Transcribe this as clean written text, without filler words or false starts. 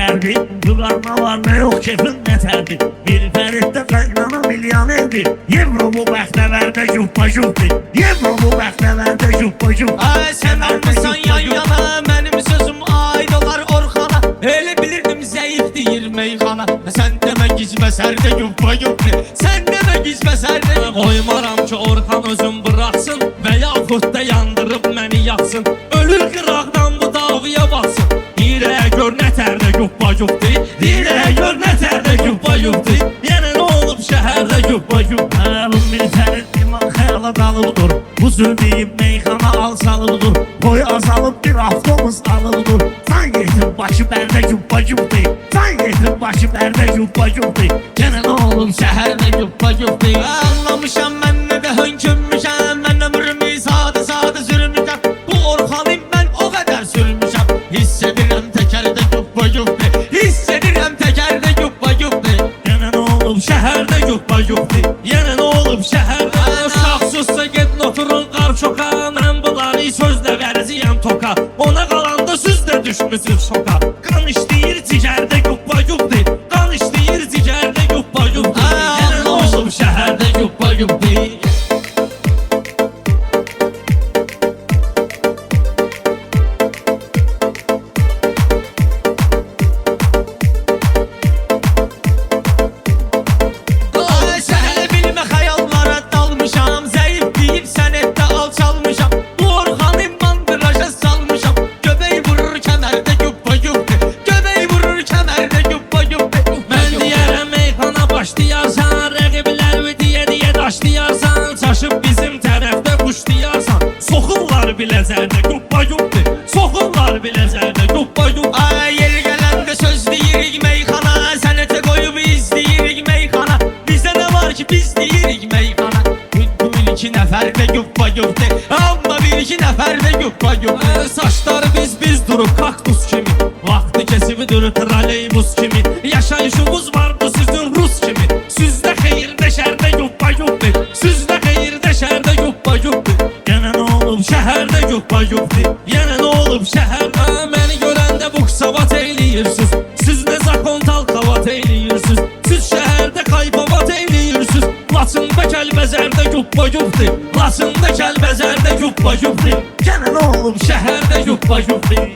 neterdi? Duranma var ne yok kefin neterdi? Bir ferette kaynana milyonerdi. Yevro bu bəxtəvərdə juppa juppi. Yevro bu bəxtəvərdə juppa juppi. Ay sen almışsan yan yana, benim sözüm ait olar Orxana. Elə bilirdim zəif deyir meyxana. Sen demə gizmə sərdə yuppa yuppi. Sen demə gizmə sərdə. Qoymaram ki Orxan özüm bıraksın və yaxud da yandırıb məni yaxsın. Ölür qıraqdan bu davaya baxsın. Dirəyə gör nətərdə yuppa yuppi. Dirəyə gör nətərdə yuppa yuppi. Yenə nə olub şəhərdə yuppa yuppi. Alım bir fərit iman xəyala dalıbdır. Bu zülmeyib meyxana alsalıbdır. Boy azalıb bir avtobus alıbdır. San yetim başı bərdə yuppa yuppi. San yetim başı bərdə yuppa yuppi. Yenə nə olub şəhərdə yuppa yuppi. Anlamışam mən nə də hönkünmüşəm. Mən ömrümü sadə sadə sürmüşəm. Bu Orxanım mən o qədər sürmüşəm. Hiss edirəm təkərdə yuppa yuppi. Hiss edirəm təkərdə yuppa yuppi. Yenə nə olub Şəhərdə yuppa yuppi. Yenə nə olub şəhərdə? Uşaqsızsa gedin oturun qarçoka. Mən bunları sözlə verziyəm toka. Ona qalanda siz də düşmüsünüz şoka. Qan işləyir cigərdə yuppa yuppi. Qan işləyir cigərdə yuppa yuppi. Yenə nə olub şəhərdə yuppa yuppi. Ay səhələ bilmə xəyallara dalmışam. Zəif deyib sənətdə alçalmışam. Bu Orxanım mandıraja salmışam. Göbək vurur kəmərdə yuppa yuppi. Göbək vurur kəmərdə yuppa yuppi. Mən deyərəm meyxana başlayarsan. Rəqiblər deyə daşlayarsan. Çaşıb bizim tərəfdə quşlayarsan. Soxurlar biləcərdə yuppa yuppi. Soxurlar biləcərdə yuppa yuppi. Ay yeri gələndə söz deyirik meyxana. Sənətə qoyub izləyirik meyxana. Bizdə nə var ki biz deyirik meyxana. Bir iki nəfər də yuppa yuppi. Amma bir iki nəfər də yuppa yuppi. Saçları biz durub kaktus kimi. Vaxtı kesimi durur trolleybus kimi. Yaşayışımız vardı sizin Rus kimi. Sizdə xeyirdə şərdə yuppa yuppi. Sizdə xeyirdə şərdə yuppa yuppi. Yenə nə olub Şəhərdə yuppa yuppi. Yenə nə olub şəhərdə? Məni görəndə bu savat eyləyirsiniz. Siz nə zakon talqavat eyləyirsiniz. Siz şəhərdə kaybavat eyləyirsiniz. Laçında Kəlbəzərdə yuppa yuppi. Laçında Kəlbəzərdə yuppa yuppi. Yenə nə olub Şəhərdə yuppa yuppi.